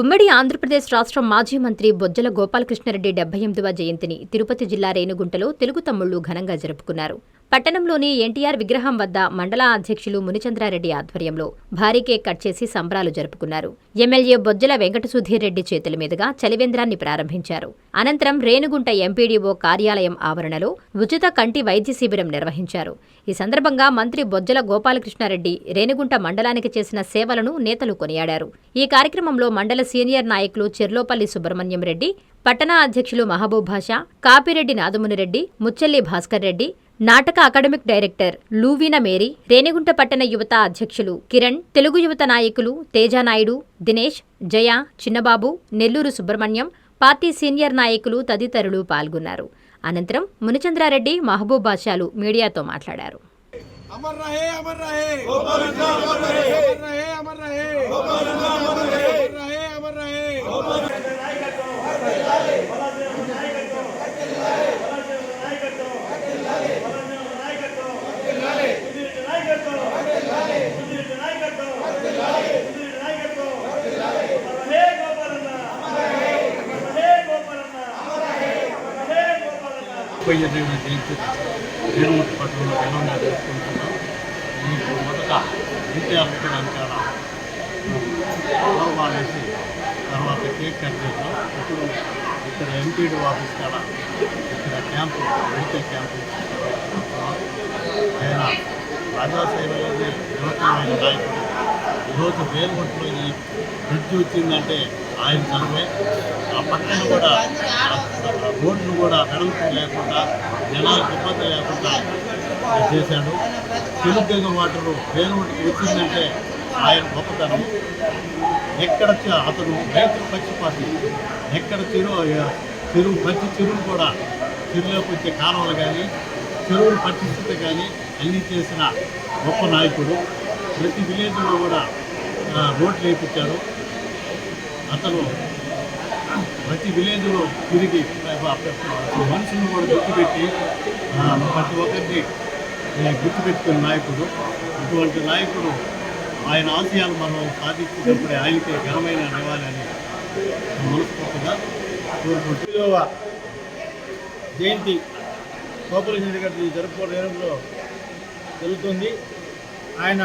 ఉమ్మడి ఆంధ్రప్రదేశ్ రాష్ట్రం మాజీ మంత్రి బొజ్జల గోపాలకృష్ణారెడ్డి 78వ జయంతిని తిరుపతి జిల్లా రేణిగుంటలో తెలుగు తమ్ముళ్లు ఘనంగా జరుపుకున్నారు. పట్టణంలోని ఎన్టీఆర్ విగ్రహం వద్ద మండల అధ్యక్షులు మునిచంద్రారెడ్డి ఆధ్వర్యంలో భారీ కేక్ కట్ చేసి సంబరాలు జరుపుకున్నారు. ఎమ్మెల్యే బొజ్జల వెంకట సుధీర్ రెడ్డి చేతుల మీదుగా చలివేంద్రాన్ని ప్రారంభించారు. అనంతరం రేణిగుంట ఎంపీడీఓ కార్యాలయం ఆవరణలో ఉచిత కంటి వైద్య శిబిరం నిర్వహించారు. ఈ సందర్భంగా మంత్రి బొజ్జల గోపాలకృష్ణారెడ్డి రేణిగుంట మండలానికి చేసిన సేవలను నేతలు కొనియాడారు. ఈ కార్యక్రమంలో మండల సీనియర్ నాయకులు చెర్లోపల్లి సుబ్రహ్మణ్యం రెడ్డి, పట్టణ అధ్యక్షులు మహబూబ్ భాషా, కాపిరెడ్డి నాదమునిరెడ్డి, ముచ్చెల్లి భాస్కర్ రెడ్డి, నాటక అకాడమిక్ డైరెక్టర్ లూవీన మేరీ, రేణిగుంట పట్టణ యువత అధ్యక్షులు కిరణ్, తెలుగు యువత నాయకులు తేజానాయుడు, దినేష్, జయ, చిన్నబాబు, నెల్లూరు సుబ్రహ్మణ్యం, పార్టీ సీనియర్ నాయకులు తదితరులు పాల్గొన్నారు. అనంతరం మునిచంద్రారెడ్డి, మహబూబ్ బాషాలు మీడియాతో మాట్లాడారు. రేణుగుంట పట్టణంలో ఘనంగా జరుపుకుంటున్నాం. మీకు మొదట ఎన్టీఆర్ అనుకోవడానికి వేసి తర్వాత కేక్ కట్ చేద్దాం. ఇప్పుడు ఇక్కడ ఎంపీడీ ఆఫీస్ కాడ ఇక్కడ క్యాంపు, మెడికల్ క్యాంపు ఆయన ప్రజాసేవలోనే యువతమైన నాయకుడు. ఈరోజు రేణుగుంటలో ఈ బ్రిడ్జ్ వచ్చిందంటే ఆయన చదువే. ఆ పక్కన కూడా రోడ్లు కూడా వెడల్పు లేకుండా, జనాలకు ఇబ్బంది లేకుండా చేశాడు. తెలుగు వాటరు రేణుగుంటకు వచ్చిందంటే ఆయన గొప్పతనం. ఎక్కడ అతను రైతులు పక్షపాతి, ఎక్కడ చెరువు ప్రతి చెరువులు కూడా చెరువులోకి వచ్చే కాలువలు కానీ, చెరువులు పట్టించుకుంటే కానీ అన్నీ చేసిన గొప్ప నాయకుడు. ప్రతి విలేజ్లో కూడా రోడ్లు వేయించాడు. అతను ప్రతి విలేజ్లో తిరిగి మనుషులను కూడా గుర్తుపెట్టి ప్రతి ఒక్కరిని గుర్తుపెట్టుకున్న నాయకుడు. ఇటువంటి నాయకుడు ఆయన ఆశయాలు మనం సాధించినప్పుడే ఆయనకి ఘనమైన నివాళని మనస్ఫూర్తిగా కోరుకుంటూ జయంతి గోపాలకృష్ణారెడ్డి గారి జరుపుకోవడంలో జరుగుతుంది. ఆయన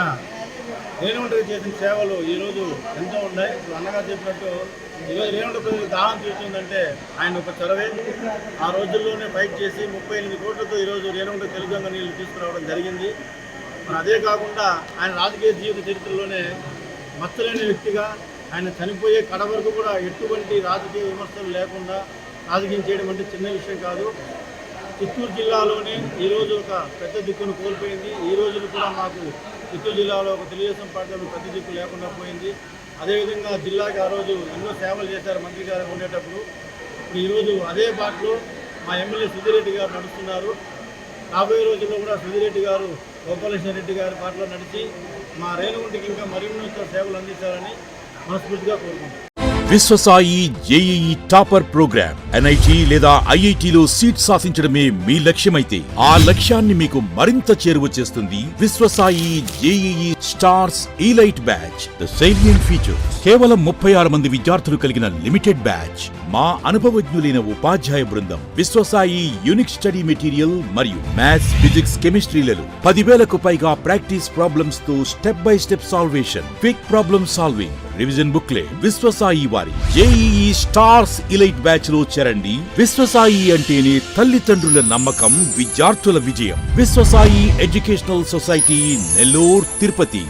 రేణుగుంటకి చేసిన సేవలు ఈరోజు ఎంతో ఉన్నాయి. ఇప్పుడు అన్నగారు చెప్పినట్టు ఈరోజు రేణుగుంట ప్రజలకు దాహం తీరుతుందంటే ఆయన ఒక చొరవే. ఆ రోజుల్లోనే ఫైట్ చేసి 38 కోట్లతో ఈరోజు రేణుగుంట తెలుగంగ నీళ్లు తీసుకురావడం జరిగింది. మరి అదే కాకుండా ఆయన రాజకీయ జీవిత చరిత్రలోనే మచ్చలేని వ్యక్తిగా ఆయన చనిపోయే కడ వరకు కూడా ఎటువంటి రాజకీయ విమర్శలు లేకుండా రాజకీయం చేయడం అంటే చిన్న విషయం కాదు. చిత్తూరు జిల్లాలోనే ఈరోజు ఒక పెద్ద దిక్కును కోల్పోయింది. ఈ రోజులు కూడా మాకు చిత్తూరు జిల్లాలో ఒక తెలుగుదేశం పార్టీలో పెద్ద దిక్కు లేకుండా పోయింది. అదేవిధంగా జిల్లాకి ఆ రోజు ఎన్నో సేవలు చేశారు మంత్రి గారు ఉండేటప్పుడు. ఇప్పుడు ఈరోజు అదే పార్టీలో మా ఎమ్మెల్యే సుధీర్ రెడ్డి గారు నడుస్తున్నారు. రాబోయే రోజుల్లో కూడా సుధీర్ రెడ్డి గారు గోపాలకృష్ణారెడ్డి గారి పార్టీలో నడిచి మా రేణుగుంటకి ఇంకా మరిన్ని సేవలు అందించాలని మనస్ఫూర్తిగా కోరుకుంటున్నాను. Vishwasai JEE topper programme NIT లేదా ఐఐటిలో సీట్ సాధించడమే మీ లక్ష్యమైతే ఆ లక్ష్యాన్ని మీకు మరింత చేరువ చేస్తుంది Viswasai JEE stars elite batch. The salient features: కేవలం 36 మంది విద్యార్థులు కలిగిన లిమిటెడ్ బ్యాచ్, మా అనుభవజ్ఞులైన ఉపాధ్యాయ బృందం, విశ్వసాయి యూనిక్ స్టడీ మెటీరియల్ మరియు మ్యాథ్స్, ఫిజిక్స్, కెమిస్ట్రీలలో 10,000కు పైగా ప్రాక్టీస్ ప్రాబ్లమ్స్ తో step by step salvation, quick problem solving, revision booklet. Viswasai వారి జేఈఈ స్టార్స్ ఇలైట్ బ్యాచ్ లో చేరండి. విశ్వసాయి అంటేనే తల్లిదండ్రుల నమ్మకం, విద్యార్థుల విజయం. Viswasai educational society, Nellore, Tirupati.